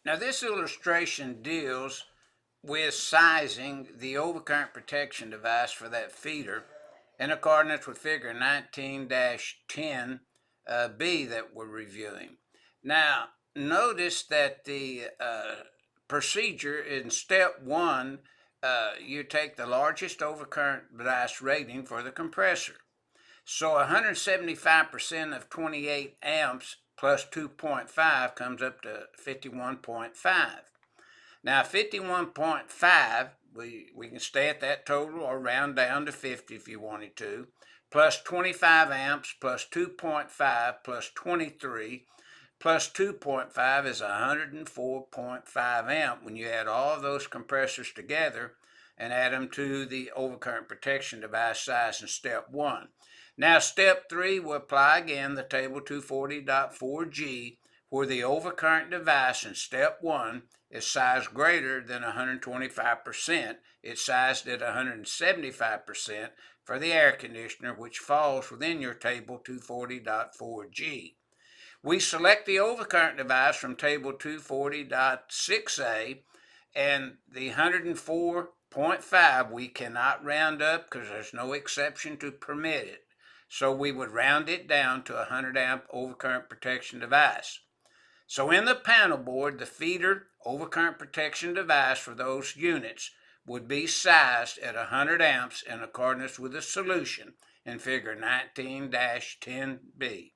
Now this illustration deals with sizing the overcurrent protection device for that feeder in accordance with figure 19-10B that we're reviewing. Now notice that the procedure in step 1, you take the largest overcurrent device rating for the compressor. So 175% of 28 amps plus 2.5 comes up to 51.5. Now 51.5, we can stay at that total or round down to 50 if you wanted to, plus 25 amps plus 2.5 plus 23 plus 2.5 is 104.5 amp when you add all of those compressors together and add them to the overcurrent protection device size in step 1. Now step 3 will apply again the table 240.4G where the overcurrent device in step 1 is sized greater than 125%. It's sized at 175% for the air conditioner, which falls within your table 240.4G. We select the overcurrent device from table 240.6A, and the 104.5 we cannot round up because there's no exception to permit it. So we would round it down to a 100 amp overcurrent protection device. So in the panel board, the feeder overcurrent protection device for those units would be sized at 100 amps in accordance with the solution in figure 19-10B.